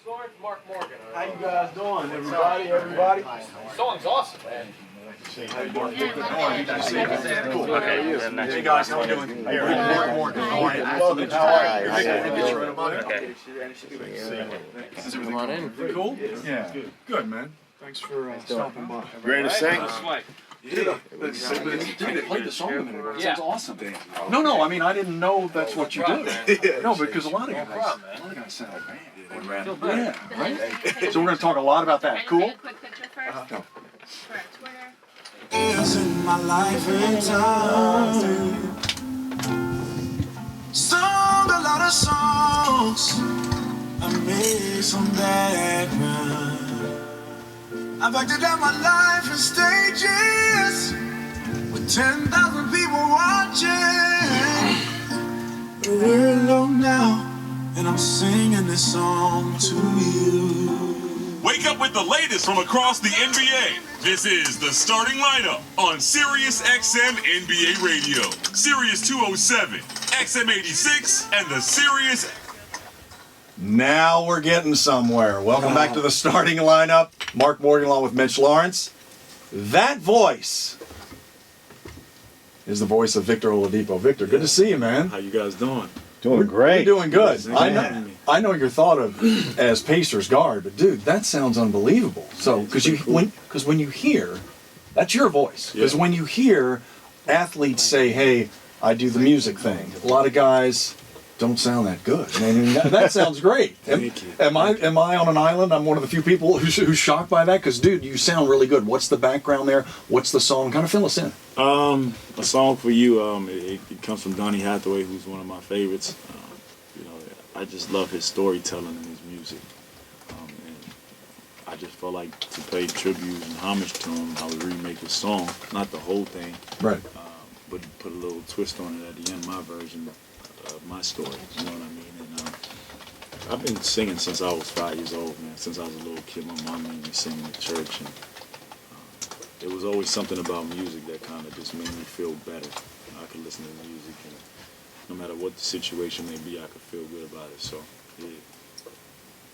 Lawrence, Mark Morgan. How you guys doing, everybody? The song's awesome, man. How you doing? Cool. Okay, you. Hey guys, how you doing? Hey, Mark Morgan. How are you? Welcome. How are you? Okay. Come on in. Cool? Yeah. Good, man. Thanks for stopping by. Ready to sing? Yeah. Dude, they played the song a minute ago. It sounds awesome. No, I mean, I didn't know that's what you do. No, because a lot of guys sound like, man. Yeah, right? So we're going to talk a lot about that. Cool? A quick picture first No. for our Twitter. In my life and time, sung a lot of songs. I made some bad rhymes. I've acted out my life in stages with 10,000 people watching. But we're alone now, and I'm singing this song to you. Wake up with the latest from across the NBA. This is the starting lineup on Sirius XM NBA Radio. Sirius 207, XM 86, and the Sirius. Now we're getting somewhere. Welcome back to the starting lineup. Mark Morgan along with Mitch Lawrence. That voice is the voice of Victor Oladipo. Victor, good to see you, man. How you guys doing? Doing great. We're doing good. Yeah. I know you're thought of as Pacers guard, but dude, that sounds unbelievable. So, because when you hear, that's your voice. Because when you hear athletes say, "Hey, I do the music thing," a lot of guys don't sound that good. I mean, that sounds great. Am I on an island? I'm one of the few people who's shocked by that. Because, dude, you sound really good. What's the background there? What's the song? Kind of fill us in. A song for you. It comes from Donny Hathaway, who's one of my favorites. I just love his storytelling and his music. And I just felt like to pay tribute and homage to him, I would remake his song, not the whole thing, Right. but put a little twist on it at the end, my version of my story. You know what I mean? And I've been singing since I was 5 years old, man. Since I was a little kid, my mom made me sing in church, and it was always something about music that kind of just made me feel better. I could listen to music, and no matter what the situation may be, I could feel good about it. So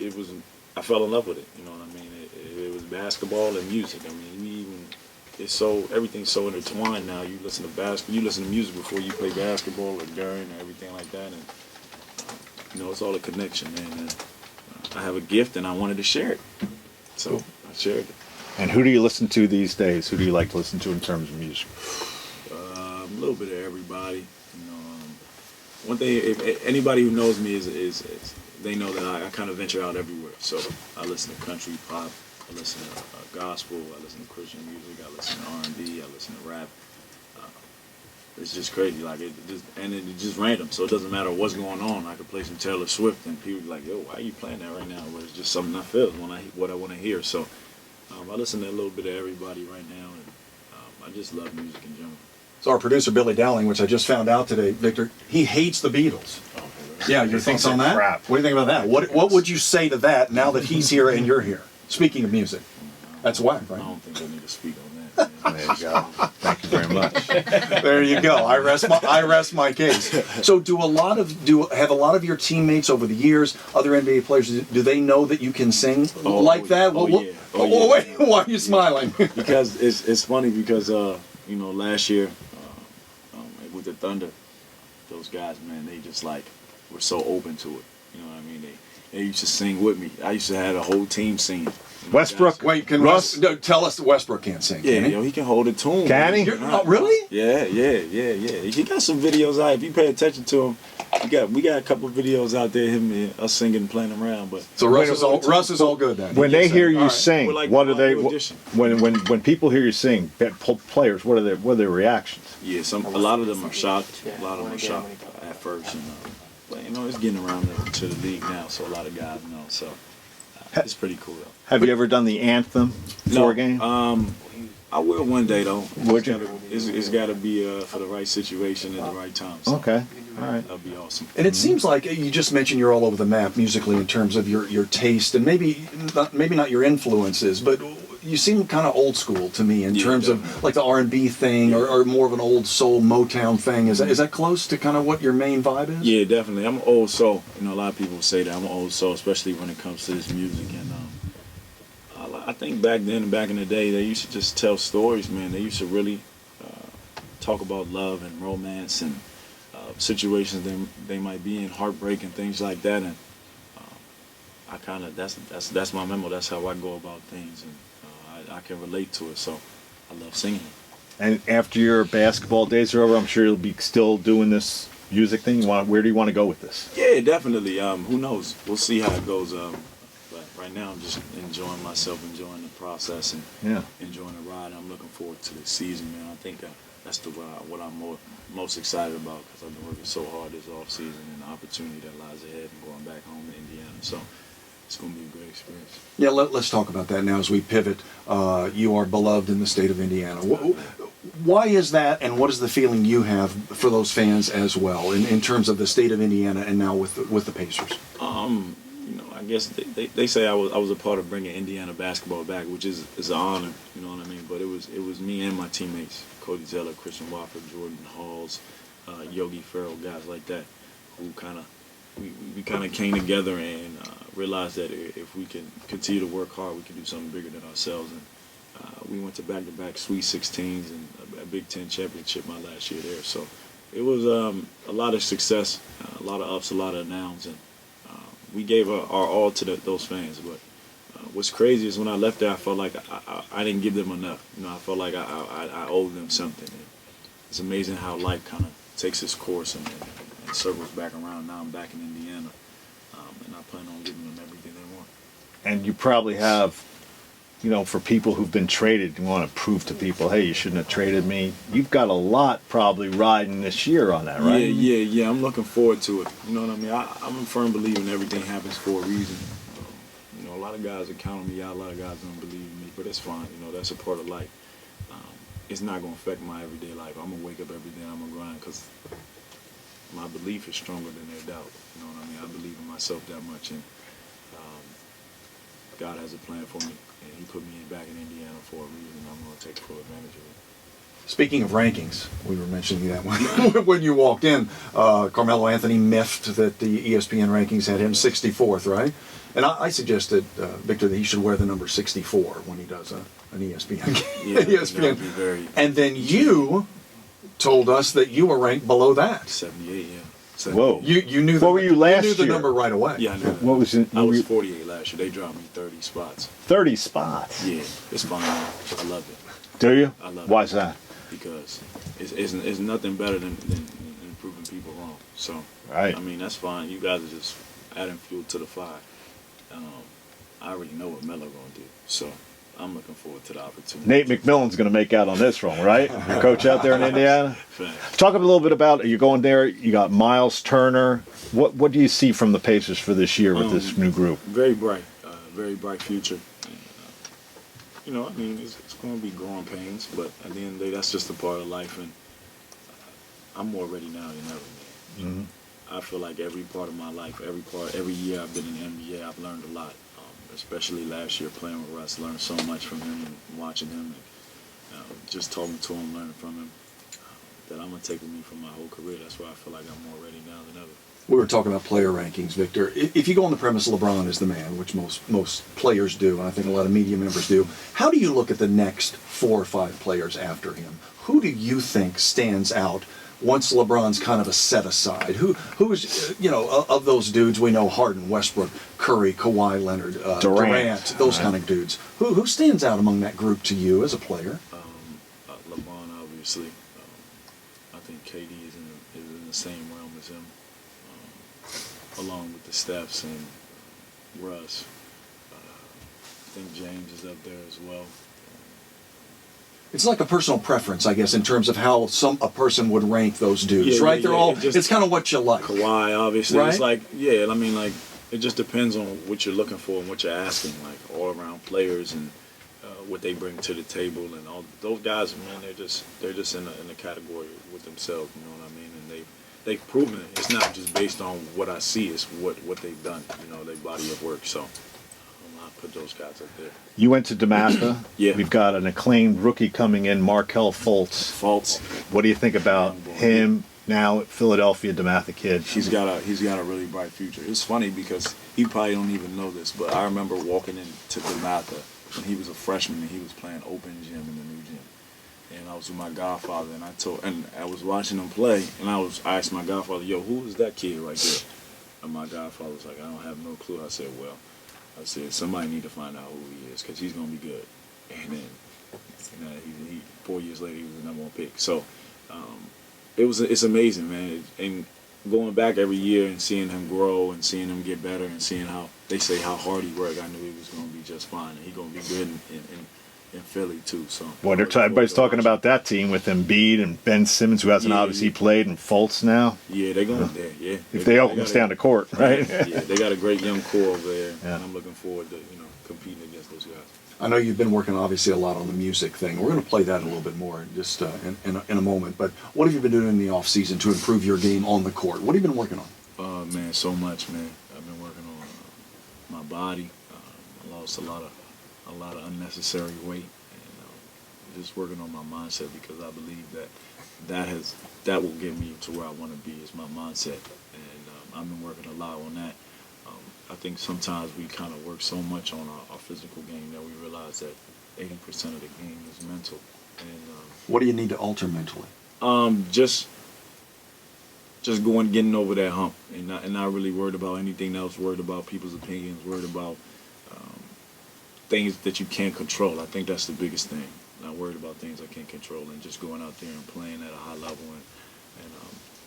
it was, I fell in love with it. You know what I mean? It was basketball and music. I mean, everything's so intertwined now. You listen to music before you play basketball or during or everything like that, and it's all a connection, man. And I have a gift, and I wanted to share it, so I shared it. And who do you listen to these days? Who do you like to listen to in terms of music? A little bit of everybody. One thing, if anybody who knows me is they know that I kind of venture out everywhere. So I listen to country, pop, I listen to gospel, I listen to Christian music, I listen to R&B, I listen to rap. It's just crazy, it's just random. So it doesn't matter what's going on. I could play some Taylor Swift, and people be like, "Yo, why are you playing that right now?" But it's just something I feel what I want to hear. So I listen to a little bit of everybody right now, and I just love music in general. So our producer, Billy Dowling, which I just found out today, Victor, he hates the Beatles. Yeah, your thoughts on that? Crap. What do you think about that? What would you say to that now that he's here and you're here? Speaking of music. That's whack, I right? don't think I need to speak on that. There you go. Thank you very much. There you go. I rest my case. So have a lot of your teammates over the years, other NBA players, do they know that you can sing like that? Yeah. Wait, why are you smiling? Because it's funny because last year with the Thunder, those guys, man, they just were so open to it. You know what I mean? They used to sing with me. I used to have a whole team singing. Westbrook. Wait, can Russ tell us that Westbrook can't sing? Yeah, can he? he can hold a tune. Can he? Really? Yeah. He got some videos out. If you pay attention to him, we got a couple of videos out there, him and us singing and playing around. But so Russ is all good then. When they hear you sing, what are they? Audition. When people hear you sing, players, what are their reactions? Yeah, a lot of them are shocked. A lot of them are shocked at first, but it's getting around to the league now, so a lot of guys know. So it's pretty cool though. Have you ever done the anthem for a game? I will one day though. Would you? It's got to be for the right situation at the right time. So Okay, all right. That'd be awesome. And it seems like you just mentioned you're all over the map musically in terms of your taste and maybe not your influences, but you seem kind of old school to me in terms definitely. of like the R&B thing, or more of an old soul Motown thing. Is that close to kind of what your main vibe is? Yeah, definitely. I'm an old soul. You know, a lot of people say that I'm an old soul, especially when it comes to this music. And I think back then, back in the day, they used to just tell stories, man. They used to really talk about love and romance and situations they might be in, heartbreak and things like that. And I kind of that's my memo. That's how I go about things, and I can relate to it. So I love singing. And after your basketball days are over, I'm sure you'll be still doing this music thing. Where do you want to go with this? Yeah, definitely. Who knows? We'll see how it goes. But right now, I'm just enjoying myself, enjoying the process, and enjoying the ride. I'm looking forward to the season, man. I think that's what I'm most excited about, because I've been working so hard this off season, and the opportunity that lies ahead, and going back home to Indiana. So it's going to be a great experience. Yeah, let's talk about that now as we pivot. You are beloved in the state of Indiana. Why is that, and what is the feeling you have for those fans as well, in terms of the state of Indiana and now with the Pacers? You know, I guess they say I was a part of bringing Indiana basketball back, which is an honor. You know what I mean? But it was me and my teammates, Cody Zeller, Christian Wofford, Jordan Halls, Yogi Farrell, guys like that, who we kind of came together and realized that if we can continue to work hard, we can do something bigger than ourselves. And we went to back-to-back Sweet 16s and a Big Ten championship my last year there. So it was a lot of success, a lot of ups, a lot of downs, and we gave our all to those fans. But what's crazy is when I left there, I felt like I didn't give them enough. You know, I felt like I owed them something. And it's amazing how life kind of takes its course and circles back around. Now I'm back in Indiana, and I plan on giving them everything they want. And you probably have, you know, for people who've been traded, you want to prove to people, hey, you shouldn't have traded me. You've got a lot probably riding this year on that, right? Yeah. I'm looking forward to it. You know what I mean? I'm a firm believer in everything happens for a reason. You know, a lot of guys are counting me out. A lot of guys don't believe in me, but it's fine. You know, that's a part of life. It's not going to affect my everyday life. I'm going to wake up every day and I'm going to grind, because my belief is stronger than their doubt. You know what I mean? I believe in myself that much, and God has a plan for me, and He put me back in Indiana for a reason. I'm going to take full advantage of it. Speaking of rankings, we were mentioning that when you walked in, Carmelo Anthony miffed that the ESPN rankings had him 64th, right? And I suggested, Victor, that he should wear the number 64 when he does an ESPN game. Yeah, ESPN. that would be very. And then you told us that you were ranked below that. 78, yeah. 78. Whoa. You knew What were you last you knew the year? number right away. Yeah, I knew that. What was it? I was 48 last year. They dropped me 30 spots. 30 spots. Yeah, it's fine. I love it. Do you? I love it. Why's that? Because it's nothing better than proving people wrong. So, Right. I mean, that's fine. You guys are just adding fuel to the fire. I already know what Melo going to do. So, I'm looking forward to the opportunity. Nate McMillan's going to make out on this one, right? Your coach out there in Indiana. Facts. Talk a little bit about, you're going there, you got Miles Turner. What do you see from the Pacers for this year with this new group? Very bright future. And, you know, I mean, it's going to be growing pains, but at the end of the day, that's just a part of life, and I'm more ready now than ever, man. Mm-hmm. I feel like every part of my life, every year I've been in the NBA, I've learned a lot. Especially last year playing with Russ, learned so much from him and watching him, and just talking to him, learning from him, that I'm going to take with me for my whole career. That's why I feel like I'm more ready now than ever. We were talking about player rankings, Victor. If you go on the premise LeBron is the man, which most players do, and I think a lot of media members do, how do you look at the next 4 or 5 players after him? Who do you think stands out once LeBron's kind of a set aside? Who's, you know, of those dudes we know, Harden, Westbrook, Curry, Kawhi Leonard, Durant, those kind of dudes. Who stands out among that group to you as a player? LeBron, obviously. I think KD is in the same realm as him, along with the Stephs and Russ. I think James is up there as well. It's like a personal preference, I guess, in terms of how a person would rank those dudes, right? They're all. It's kind of what you like. Kawhi, obviously, right? It's like, yeah. I mean, like, it just depends on what you're looking for and what you're asking. Like, all-around players and what they bring to the table, and all those guys, man, they're just in a category with themselves. You know what I mean? And they've proven it. It's not just based on what I see; it's what they've done. You know, their body of work. So I put those guys up there. You went to Damascus. Yeah. We've got an acclaimed rookie coming in, Markelle Fultz. Faults. What do you think about him now at Philadelphia, Damascus kid? He's got a really bright future. It's funny because he probably don't even know this, but I remember walking into Damascus when he was a freshman and he was playing open gym in the new gym. And I was with my godfather, and I was watching him play, and I asked my godfather, "Yo, who is that kid right there?" And my godfather was like, "I don't have no clue." I said, "Well," I said, "somebody need to find out who he is, because he's gonna be good." And then, he 4 years later, he was the #1 pick. So, it's amazing, man. And going back every year and seeing him grow and seeing him get better and seeing how they say how hard he worked, I knew he was gonna be just fine, and he's gonna be good in Philly too. So Everybody's talking about that team with Embiid and Ben Simmons, who hasn't obviously played, and Fultz now. Yeah, they're going there. Yeah, if they all can stay on the court, right? Yeah, they got a great young core over there, Yeah. and I'm looking forward to competing against those guys. I know you've been working obviously a lot on the music thing. We're going to play that a little bit more just in a moment. But what have you been doing in the off season to improve your game on the court? What have you been working on? Man, so much, man. I've been working on my body. I lost a lot of unnecessary weight, and just working on my mindset, because I believe that will get me to where I want to be, is my mindset. And I've been working a lot on that. I think sometimes we kind of work so much on our physical game that we realize that 80% of the game is mental. And What do you need to alter mentally? just getting over that hump, and not really worried about anything else, worried about people's opinions, worried about things that you can't control. I think that's the biggest thing. Not worried about things I can't control, and just going out there and playing at a high level and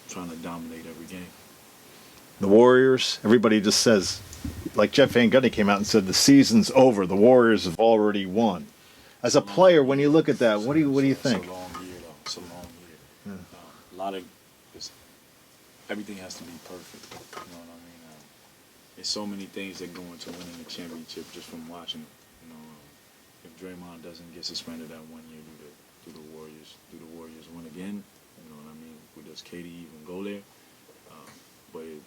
trying to dominate every game. The Warriors, everybody just says, like Jeff Van Gundy came out and said, the season's over. The Warriors have already won. As a player, when you look at that, what do you think? It's a long year, though. It's a long year. A lot of everything has to be perfect. You know what I mean? There's so many things that go into winning a championship just from watching it. If Draymond doesn't get suspended that 1 year, do the Warriors win again? You know what I mean? Does KD even go there? But it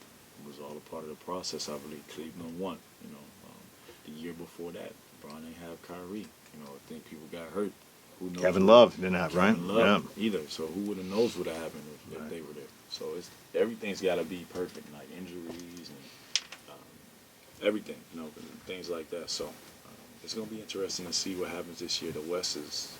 was all a part of the process. I believe Cleveland won. The year before that, LeBron didn't have Kyrie. I think people got hurt. Who knows? Kevin Love didn't have, right? Kevin Love either. So who would have knows what would have happened if they were there? So everything's got to be perfect, like injuries and everything, things like that. So it's going to be interesting to see what happens this year. The West is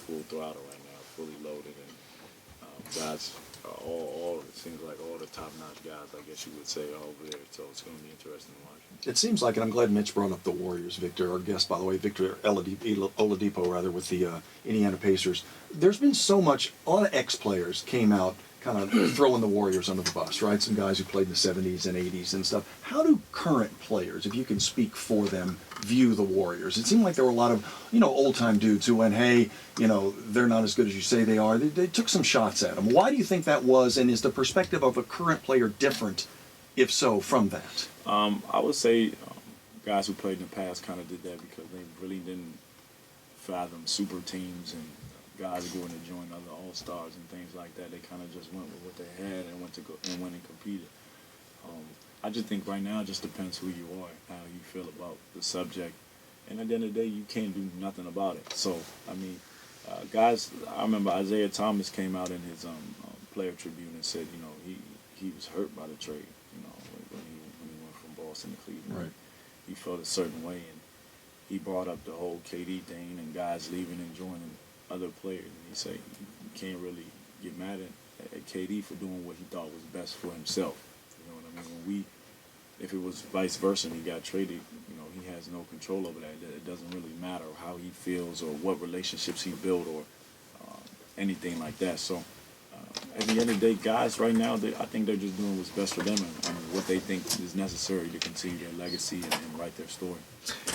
full throttle right now, fully loaded, and guys, it seems like all the top-notch guys, I guess you would say, are over there. So it's going to be interesting to watch. It seems like, and I'm glad Mitch brought up the Warriors, Victor, our guest, by the way, Victor Oladipo, with the Indiana Pacers. There's been so much, a lot of ex-players came out kind of throwing the Warriors under the bus, right? Some guys who played in the 70s and 80s and stuff. How do current players, if you can speak for them, view the Warriors? It seemed like there were a lot of, old-time dudes who went, hey, they're not as good as you say they are. They took some shots at them. Why do you think that was, and is the perspective of a current player different, if so, from that? I would say guys who played in the past kind of did that because they really didn't fathom super teams and guys going to join other all-stars and things like that. They kind of just went with what they had and went and competed. I just think right now it just depends who you are, how you feel about the subject. And at the end of the day, you can't do nothing about it. So, guys, I remember Isaiah Thomas came out in his player tribune and said, he was hurt by the trade, when he went from Boston to Cleveland. Right. He felt a certain way, and he brought up the whole KD thing and guys leaving and joining other players. And he said you can't really get mad at KD for doing what he thought was best for himself. You know what I mean? If it was vice versa and he got traded, he has no control over that. It doesn't really matter how he feels or what relationships he built or anything like that. So at the end of the day, guys right now, I think they're just doing what's best for them and what they think is necessary to continue their legacy and write their story.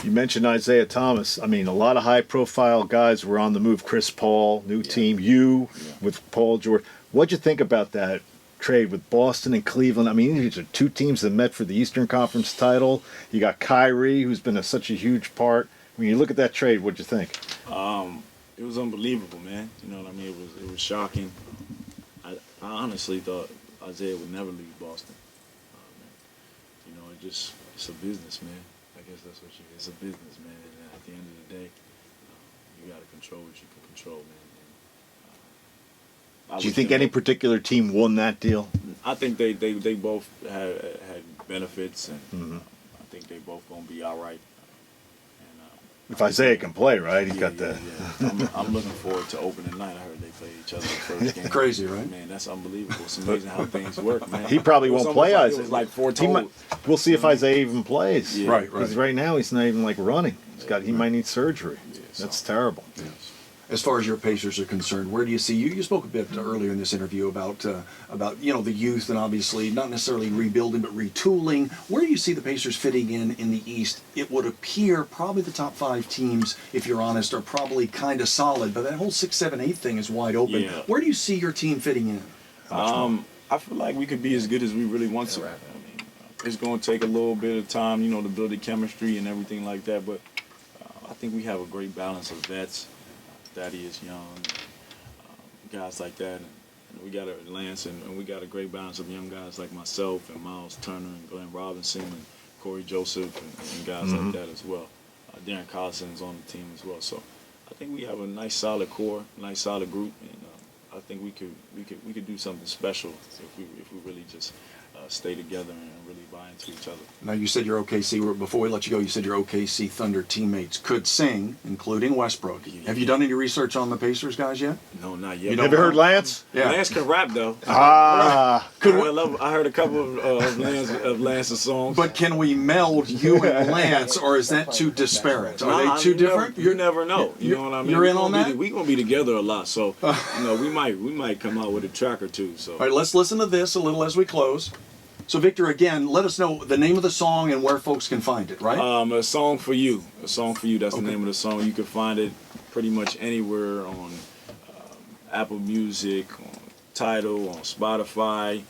You mentioned Isaiah Thomas. A lot of high-profile guys were on the move. Chris Paul, new team. With Paul George. What'd you think about that trade with Boston and Cleveland? These are two teams that met for the Eastern Conference title. You got Kyrie, who's been such a huge part. When you look at that trade, what'd you think? It was unbelievable, man. You know what I mean? It was shocking. I honestly thought Isaiah would never leave Boston. It's a business, man. I guess that's what it's a business, man. And at the end of the day, you got to control what you can control, man. And, Do you think any particular team won that deal? I think they both had benefits, and I think they both gonna be all right. If Isaiah can play, right? He's got the. I'm looking forward to opening night. I heard they played each other the first game. Crazy, right? Man, that's unbelievable. It's amazing how things work, man. He probably won't play Like Isaiah. it was like foretold. We'll see if Isaiah even plays. Yeah. Right. Because right now he's not even like running. He might need surgery. Yeah, That's so- terrible. As far as your Pacers are concerned, where do you see you spoke a bit earlier in this interview about the youth and obviously not necessarily rebuilding but retooling. Where do you see the Pacers fitting in the East? It would appear probably the top 5 teams, if you're honest, are probably kind of solid, but that whole 6, 7, 8 thing is wide open. Yeah. Where do you see your team fitting in? I feel like we could be as good as we really want to. I mean, it's going to take a little bit of time, to build the chemistry and everything like that. But I think we have a great balance of vets. Thaddeus Young, guys like that. And we got Lance, and we got a great balance of young guys like myself and Miles Turner and Glenn Robinson and Corey Joseph and guys like that as well. Darren Collison's on the team as well. So I think we have a nice solid core, nice solid group, and I think we could do something special if we really just stay together and really buy into each other. Now you said your OKC, before we let you go, you said your OKC Thunder teammates could sing, including Westbrook. Yeah. Have you done any research on the Pacers guys yet? No, not yet. You don't Ever heard Lance? Yeah. Lance can rap though. Ah. I heard a couple of Lance's songs. But can we meld you and Lance, or is that too disparate? Are they too different? You never know. You know what I mean? You're in on that? We're gonna be together a lot, so we might come out with a track or two. So All right, let's listen to this a little as we close. So, Victor, again, let us know the name of the song and where folks can find it, right? A Song for You. A Song for You. That's the name of the song. You can find it pretty much anywhere on Apple Music, on Tidal, on Spotify.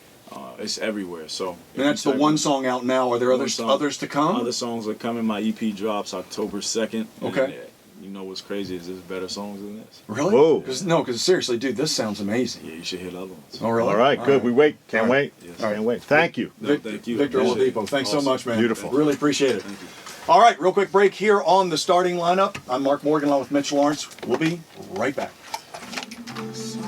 It's everywhere. So And that's the one song out now. Are there One others song. others to come? Other songs are coming. My EP drops October 2nd. Okay. And, you know what's crazy is there's better songs than this. Really? Whoa. Because seriously, dude, this sounds amazing. Yeah, you should hear the other ones. Oh, really? All right, good. We wait. Can't All right. wait. Yes. Can't wait. Thank you. No, thank you. Victor Appreciate Oladipo, it. thanks so Awesome. much, man. Beautiful. Really appreciate it. Thank you. All right, real quick break here on the starting lineup. I'm Mark Morgan along with Mitch Lawrence. We'll be right back. So